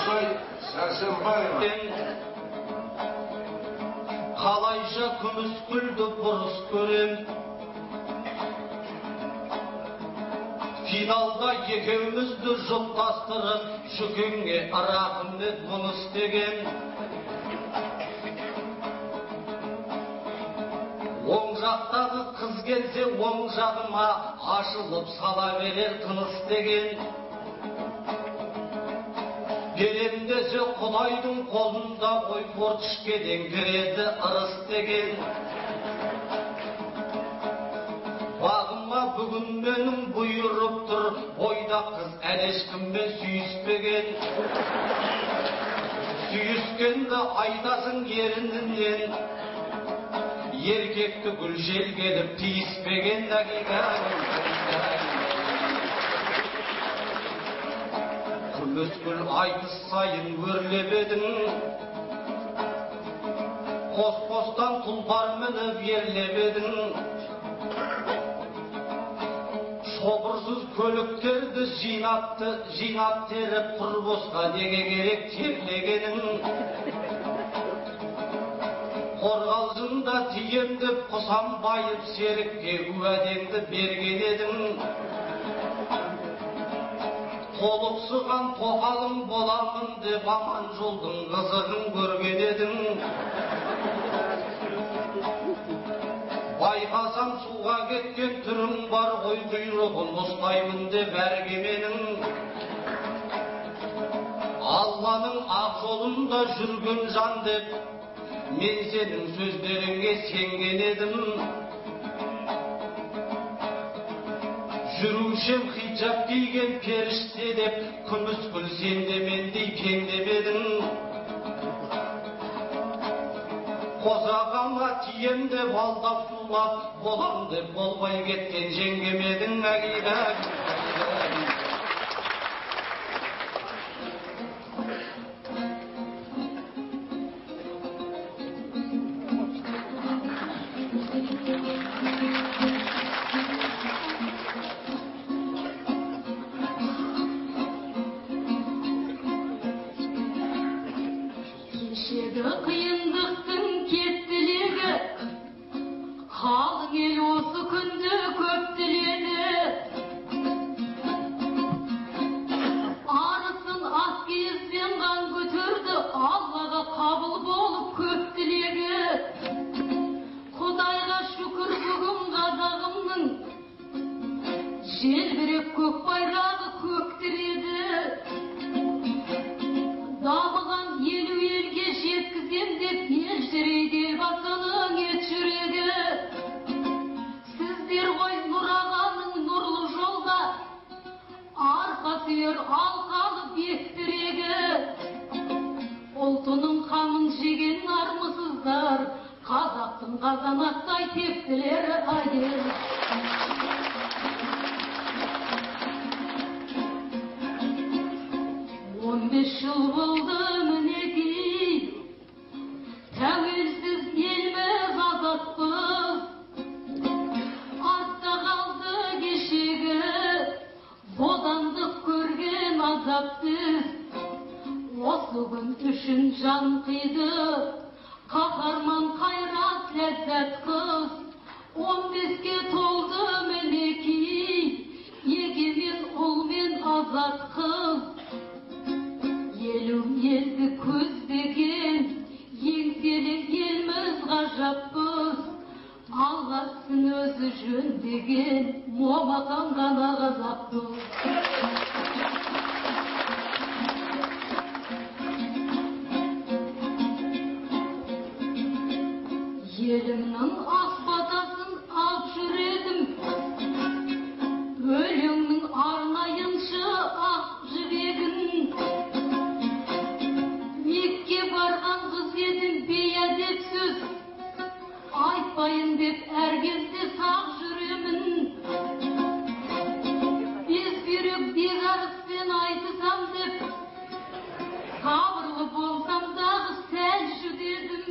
Алтынбай Сәрсенбаева. Қалайша күміс гүлді бұрыс көрем. Финалда екеумізді жұптастырып, жүкеңе рахмет мұны істеген. Оң жақтағы қыз келсе, оң жағыма ашылып сала берер тыныс деген. Берем десе Құдайдың қолында ой фортішкеден кіреді ырыс деген. Бағыма бүгін менің бұйырып тұр, бойда қыз әлешкіммен сүйіспеген. Сүйіскенді айдасын ерінінен, еркекті гүл жел келіп тиіспеген күміс гүл айтыс сайын өрлеп едің, қос-қостан тұлпар мініп ерлеп едің. Шоғырсыз көліктерді жинап теріп құр босқа неге керек терлегенің. Қорғалжында тием деп құсам байып серікке уәдеңді берген едің. Толықсыған тоқалың боламын деп аман жолдың қызығын көрген едің. Байқасам суға кеткен түрің бар ғой, құйрығын ұстаймын деп әргеменің. Алланың ақ жолында жүрген жан деп мен сенің сөздеріңе сенген едім. Жүрушем хиджаб киген періште деп, күміс гүл сенде мендей пендемедің. Қозағама тием деп алдап сулап, болам деп болмай кеткен жеңгемедің әгейдәк. Желбірек көк байрағы көктіреді, дамыған елу елге жеткізем деп елжірейді елбасының ет жүрегі. Сіздер ғой нұрағаның нұрлы жолда, арқа сүйер алқалы бектірегі. Ұлтының қамын жеген армысыздар, қазақтың қазанаттай тектілері айыр. 15 жыл болды мінекей, тәуелсіз елміз азатпыз. Артта қалды кешегі, бодандық көрген азапсыз. Осы күн үшін жан қиды, қаһарман қайрат ләззат қыз. 15-ке толды мінекей, егемен ұл мен азат қыз. Елу елді көздеген, еңселі елміз ғажаппыз. Алласын өзі жөндеген, момақан ғана ғазаппыз. Елімнің ақбатасын ақ жүредім, өлеңнің арнайыншы ақ жібегін. Мекке барған қыз едім бейәдеп сөз, айтпайын деп әр кезде сақ жүремін. Безбүйрек беғарыспен айтысам деп, сабырлы болсам дағы сәл жүдедім.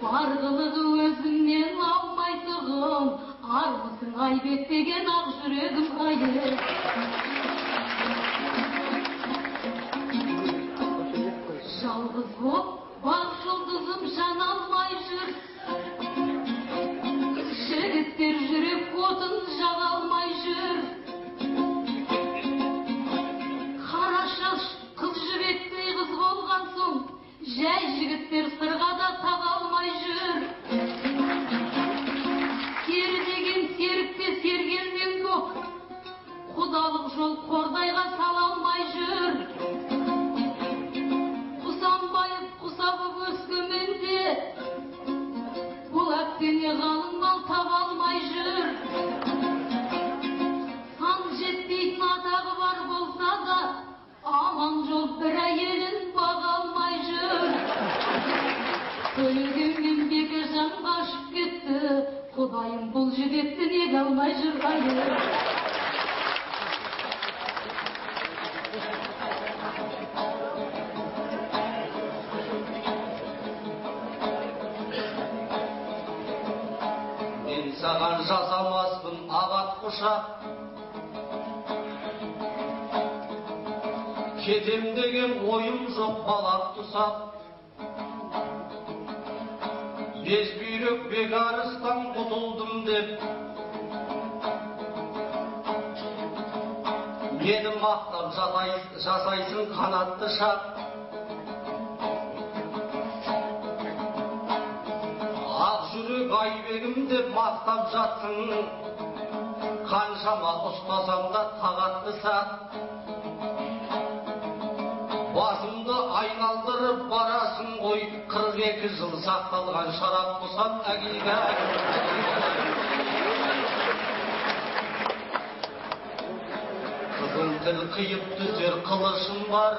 Барғылығы өзімнен алмайтығым, армысың айбеттеген ақ жүрегім айыр. Kız boп, bak yıldızım жана алмай жүр. Жігіттер жүрек отын жаға алмай жүр. Қара шаш қыз жібектей қыз болған соң, жай жігіттер сырға да таға алмай жүр. Сері деген серікте сергелден көп, құдалық жол қордайға сала алмай жүр. Құсанбайып құсабып өскеменде, бұл әптене қалың мал таба алмай жүр. Сан жетпейтін атағы бар болса да, аман жол бір әйелін баға алмай жүр. Төлегенмен Бекежан қашып кетті, Құдайым бұл жігітті неге алмай жүр қайыр. Мен саған жасамаспын ағат құшақ, кетем деген ойым жоқ балақ тұсап. Безбүйрек бекарыстан құтылдым деп, мені мақтап жасайсың қанатты шақ. Ақ жүрек айбегім деп мақтап жатсың, қаншама ұстасам да тағатты сақ. Басымды айналдырып барасың ғой, 42 жыл сақталған шарап құсап әгейгәк. Қызыл тіл қиып түзер қылышым бар,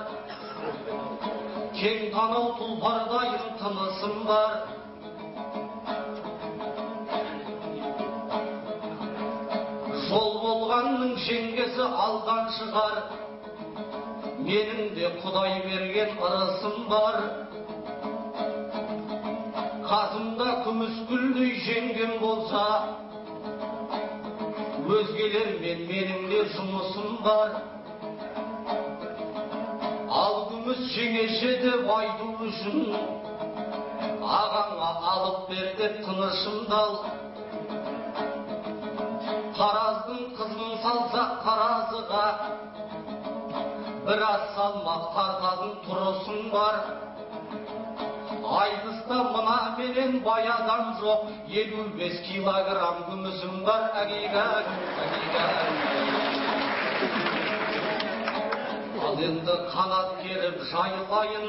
кең танау тұлпардайым тынысым бар. Жол болғанның жеңгесі алдан шығар, менің де Құдай берген ырысым бар. Қасымда күміс гүлдей жеңгем болса, өзгелермен менің де жұмысым бар. Ал күміс жеңеше деп айту үшін, ағаңа алып бер деп тынышымды ал. Тараздың қызын салса таразыға, біраз салмақ тартатын тұрысым бар. Айдыста мына менен баядан жоқ, 55 килограмм күмісім бар. Әгейгәк, әгейгәк. Ал енді қанат керіп жайылайын,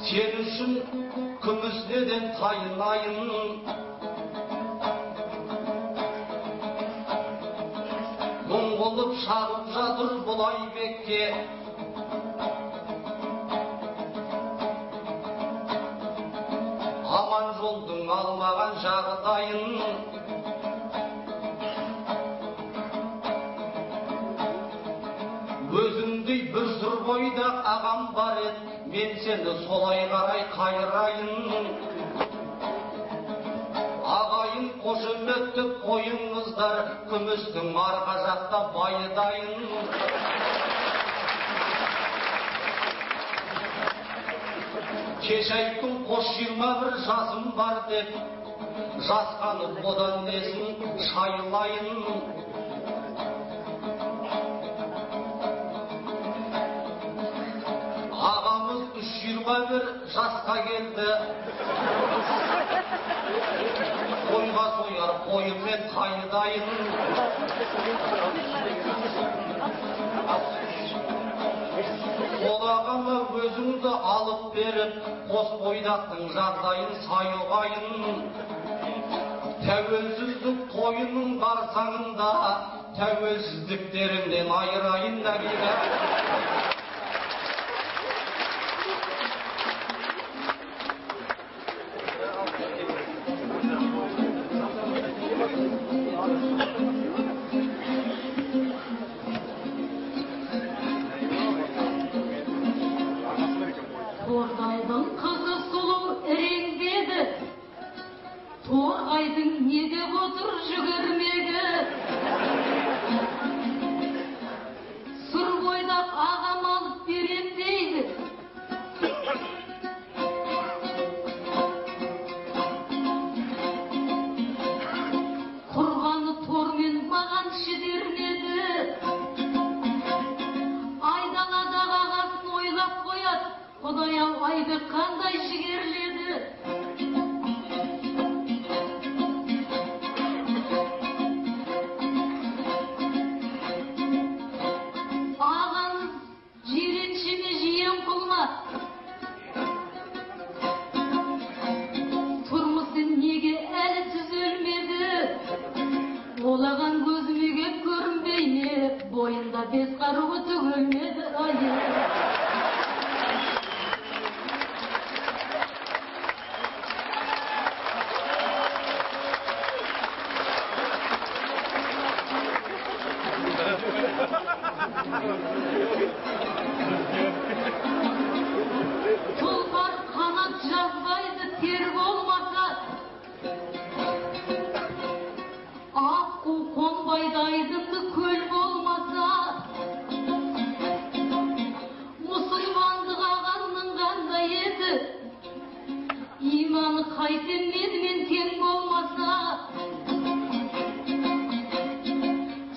сен үшін күміс неден тайынайын. Болып шағып жатыр бұлай бекке, аман жолдың алмаған жағдайын. Өзіңдей бір сұр бойда ағам бар ед, мен сені солай қарай қайырайын. Ағайын қошеметтіп қойыңыздар, күмістің арқа жақта байыдайын. Кеш айттың қош 21 жасым бар деп, жасқанып одан несін шайылайын. Ағамыз 3-21 жасқа келді, қойға сояр қойымен қайдайын. Ол ағама өзіңді алып беріп, қос бойдақтың жағдайын сайылғайын. Тәуелсіздік тойының қарсаңында, тәуелсіздіктерімнен айырайын әгейгә. Торғайдың қызы сұлу іреңдеді, торғайдың не деп отыр жүгірмегі. Сұр бойдақ ағама бес қаруы түгелмеді айы. Тұлпар қанат жазбайды тер болмаса, аққу қонбайды айдынды көл болмаса, мұсылмандық ағамның қандай еді, иманы қайтем менімен тең болмаса,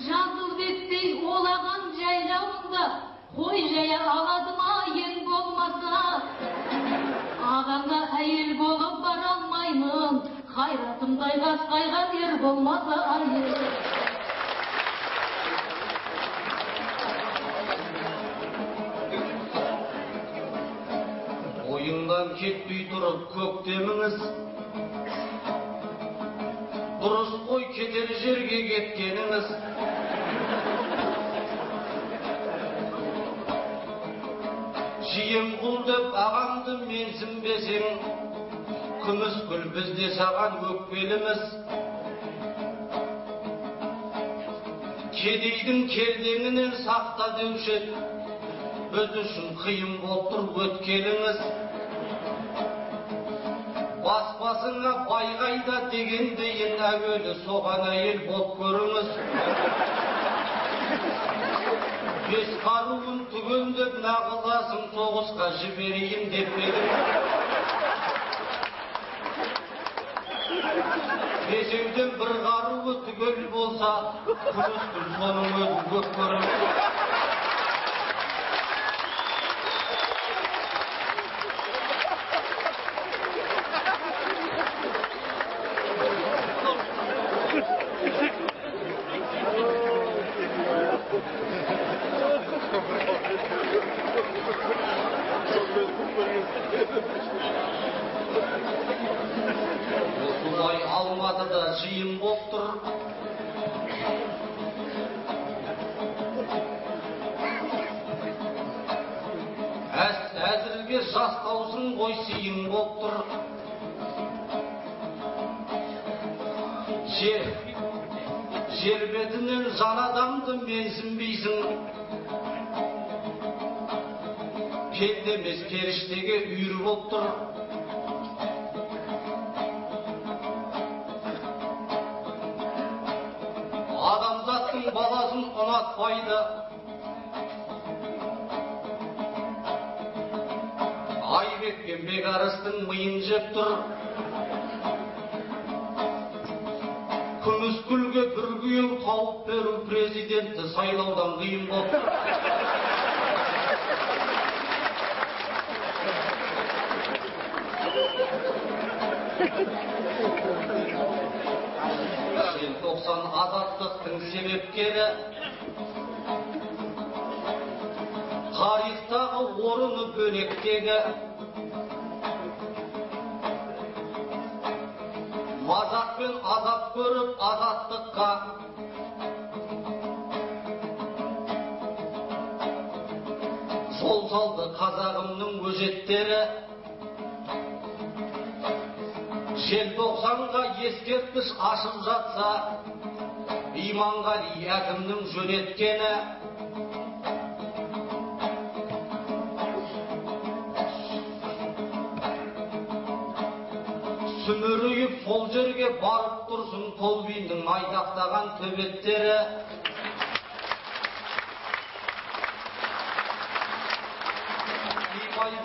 Жасылбектей олаған жайлауында қой жая алады ма ең болмаса, ағаңа әйел болып бара алмаймын, қайратымдай қасқайға ер болмаса айы. Ойыңдан кетпей тұрып көктеміңіз, дұрыс қой кетер жерге кеткеніңіз. Жием құл деп ағамды менсінбесең, күміс гүл бізде саған өкпеліміз. Кедейдің келдеңінен сақта деуші, біз үшін қиын болып тұр өткеліңіз. Баспасыңа байғайда дегендейін әуелі соған әйел болып көріңіз. Бес қаруын түгендеп нағыласын соғысқа жіберейін деп едім. Бесеуден бір қаруы түгел болса, күміс гүл соның өзін көп көріңіз. Осылай Алматыда жиын боп тұр. Әзірге жастаусың ғой сиын боп тұр. Жер бетінен жан адамды менсінбейсің. Пенде емес періштеге үйір боп тұр. Адамзаттың баласын ұнатпайды. Айбек пен Бекарыстың миын жеп тұр. Күміс гүлге бір күйеу тауып беру президентті сайлаудан қиын боп тұр. Желтоқсан азаттықтың себепкері, тарихтағы орыны бөлектегі, мазақ пен азап көріп азаттыққа, жол салды қазағымның өжеттері. Желтоқсанға ескерткіш ашып жатса, Иманғали әкімнің жөнеткені. Сүмірейіп сол жерге барып тұрсын Толбиннің айдақтаған төбеттері.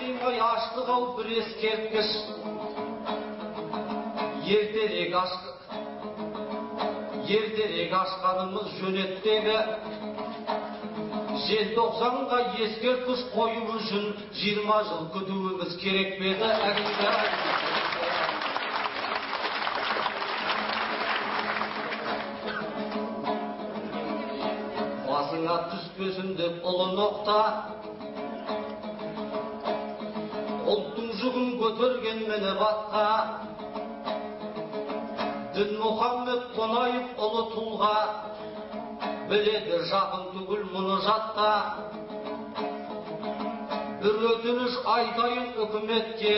Демай аштық ау бір ескерткіш. Ертерек ашқанымыз жөнеттегі. Желтоқсанға ескерткіш қою үшін 20 жыл күтуіміз керек беді. Басыңа түспесін деп ұлы ноқта, ұлттың жүгін көтерген мені батқа. Дін Мұхаммед Қонаев ұлы тұлға, Біледі жақын түгіл мұны жатқа. Bir ötünüş айтайын үкіметке.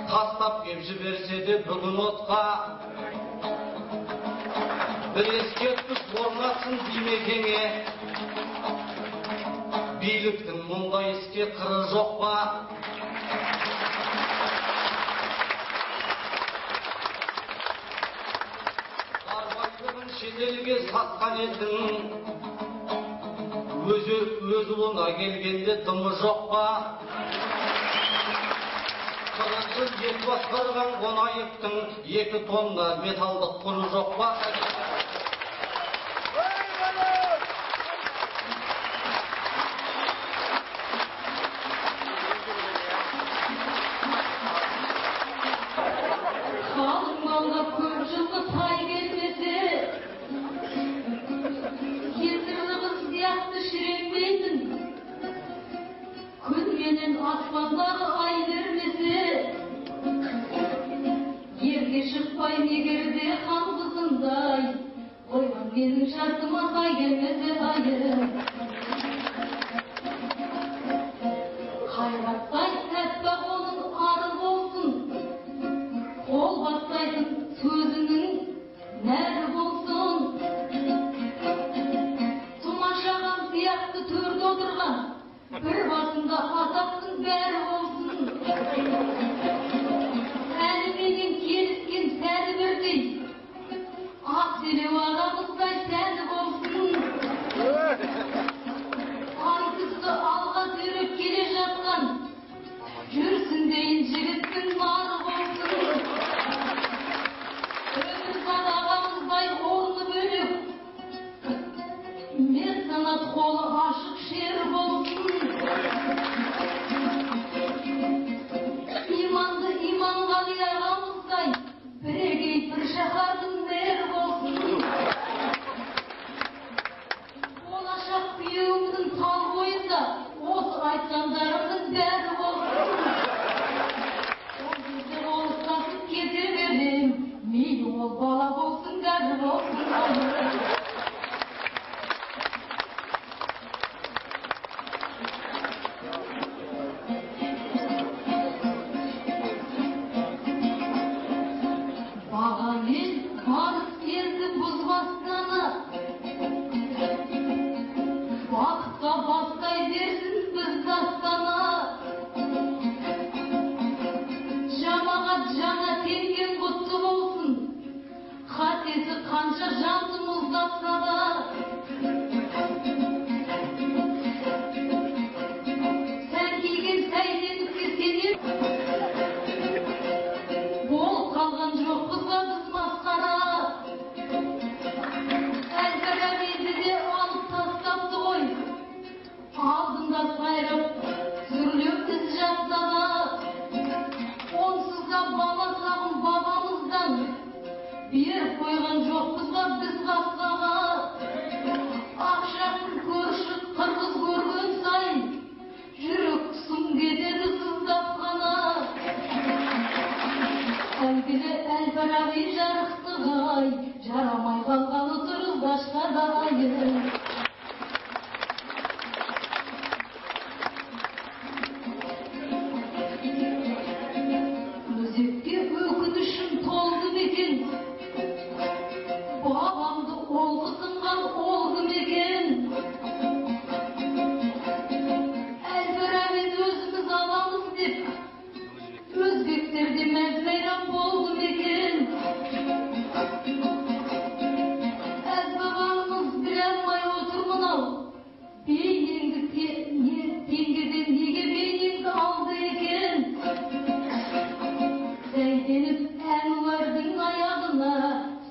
Тастап кеп жіберсе де бүгін отқа. Bir ескерткіш орнатсын димекеңе. Биліктің мұндай іске қыры жоқ па? Арбайлығын шетелге сатқан елдің өз ұлына келгенде дымы жоқ па? 40 жыл ет басқарған Қонаевтың 2 тонна металдық құны жоқ па? Қалың малға көп жылғы тай келмесе, кесірлі қыз сияқты шіренбейтін. Күн менен аспандағы ай бермесе, ерге шықпай негерде хан қызындай, қойған менің шартыма сай келмесе айы. Қайраттай әппақ оның ары болсын, қол бастайтын сөзінің нәрі болсын. Тұмашаған сияқты төрде отырған, бір басында атақтың бәрі болсын. Әлі менен келіскен сәні бірдей, ақ селеу ағамыздай сәні болсын. Айтысты алға сүйреп келе жатқан, жүрсін дейін жігіттің бары болсын. Өмірзат ағамыздай орны бөлек, меценат қолы ашық шері болсын. Иманды Иманғали ағамыздай бірегей бір шаһардың мері болсын. Болашақ күйеуімнің тал бойында осы айтқандарымның бәрі болсын. Ол кезде олыстасып кете берем, мейлі ол бала болсын, бәрі болсын. Бағамен барыс енді бұзбастаны, бақытқа бастай берсін біз дастаны. Жамағат жана теңген құтты болсын, қатесі қанша жанды мұздатса да. Сән киген сәйдендікке сеніп, болып қалған жоқпыз ба біз масқара. Әл-Фарабиді де алып тастапты ғой, алдында сайрап сүрлеп із жастана. Онсыз да бала сағым бабамыздан беріп қойған жоқпыз ба біз басқаға. Ақшақын көрші қырғыз көрген сайын, жүрек сұм кетеді сыздап қана. Әлгілі Әл-Фараби жарықтығай, жарамай қалғаны тұрыз башқада айы. Өзекке өкінішім толды мекен, бабамды ол қызынған ол кім екен. Әл-Фарабиді өзіміз аламыз деп, өзбектерде мәз-мейрам болды мекен. Әз-бабамыз біле алмай отыр мынау, бейнеңді теңгеден неге бейнеңді алды екен. Сәйденіп Әнуардың аяғына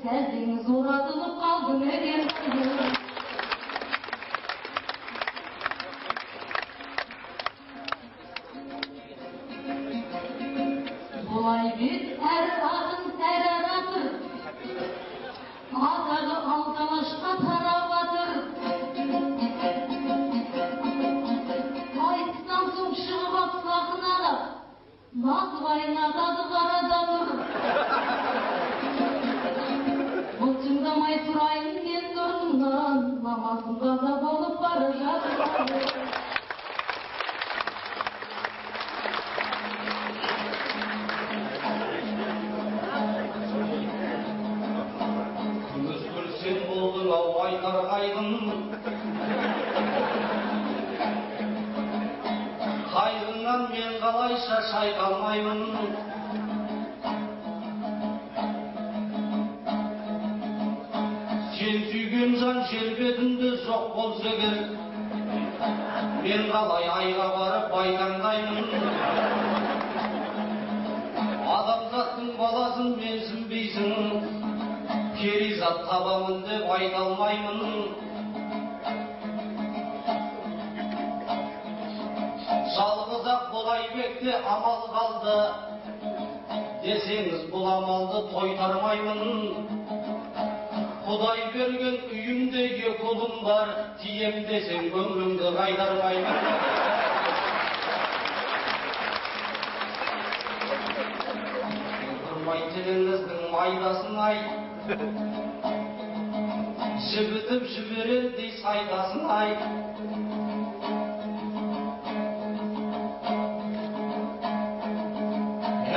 сәлдеңіз оратылып қалды мекен. Бұлай бет әр ағын әр аратыр, атағы алталашқа тарап атыр. Айтыстан соң шығып ақ сақынаға, Назыбайын атады қарадамыр. Бұлтыңда айтар қайғым. Қайғыңнан мен қалайша шайқалмаймын. Сен сүйген жан жер бетінде жоқ болса керек, мен қалай айға барып айтаңдаймын. Адамзаттың баласын менсінбейсің, перизат табамын деп айта алмаймын. Жалғыз-ақ болай бекте амал қалды десеңіз, бұл амалды тойтармаймын. Құдай берген үйімде екі ұлым бар, тием десең көңіліңді қайтармаймын. Тіліңіздің майдасын ай, жібітіп жіберердей сайдасын ай.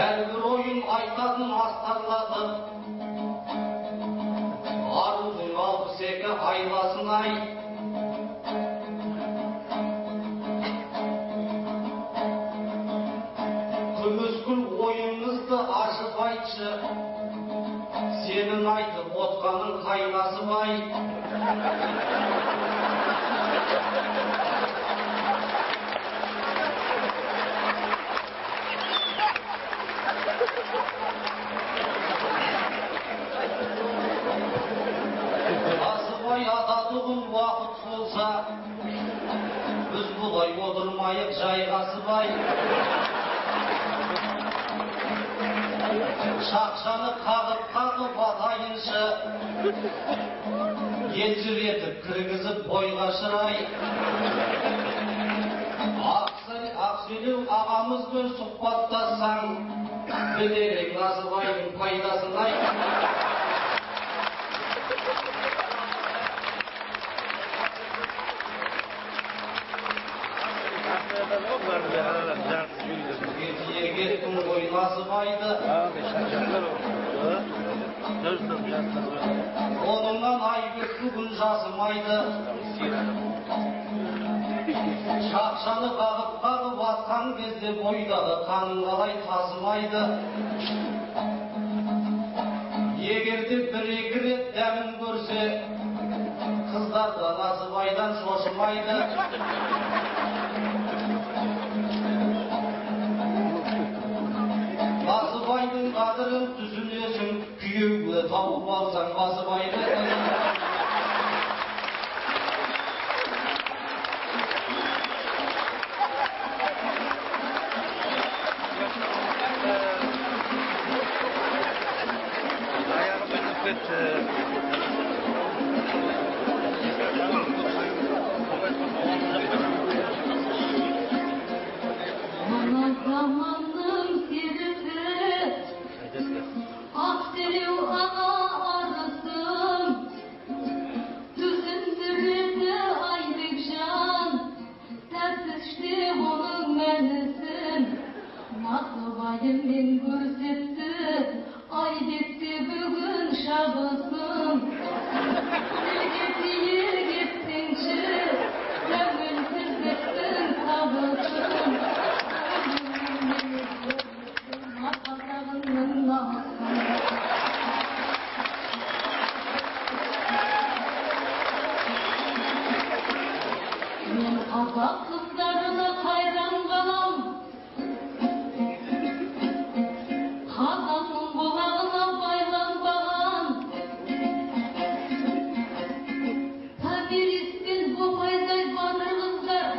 Әрбір ойын айтатын астарлады, арудың 62 айласын ай. Күміскүл ойыңызды ашып айтшы, сенің айтып отқаның қайнасы бай. Асыбай ататұғын уақыт болса, біз бұлай отырмайық жайғасыбай. Шақшаны қағып атайыншы, елжіретіп кіргізіп бойға шырай. Ақсүйреу ағамызбен сұхбаттассаң, білерек Назыбайдың пайдасын ай. Егеттің ғой Назыбайды, оныңнан айбек бүгін жасымайды. Шақшаны қағып атқан кезде бойдағы қаның қалай тасымайды. Егерде бір-екі рет дәмін көрсе, қыздар да Назыбайдан шошымайды. Назыбайдың қадірін түсінесің, күйеуге тауып алсаң Назыбайды. Назыбайыммен көрсетті, айбекте бүгін шабысын. Сізге тиер кеттіңші, тәуелсіздіктің табысын. Қазағыңның намысын. Мен қазақ қыздарына қайран қалам. Қазақтың бұлағына байланбаған, Томирис пен Бопайдай батыр қыздар,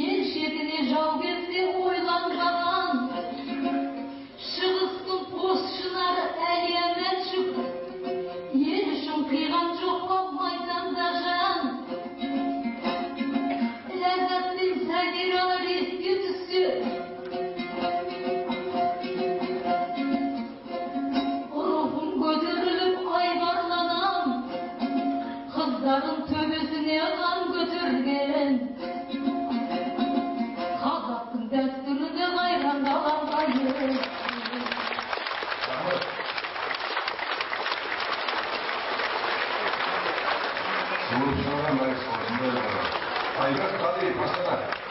ел шетіне жау келсе ойланбаған. Шығыстың қосшылары Әлия Мәншүк, ел үшін қиған жоқ па майданда жан. Ләззат пен Сәгиралар еске түссе, қыздарын төбесіне қан көтерген, қазақтың дәстүріне қайран қалам қайыр. Soğuk sana ben sana. Aygar tabii pasana.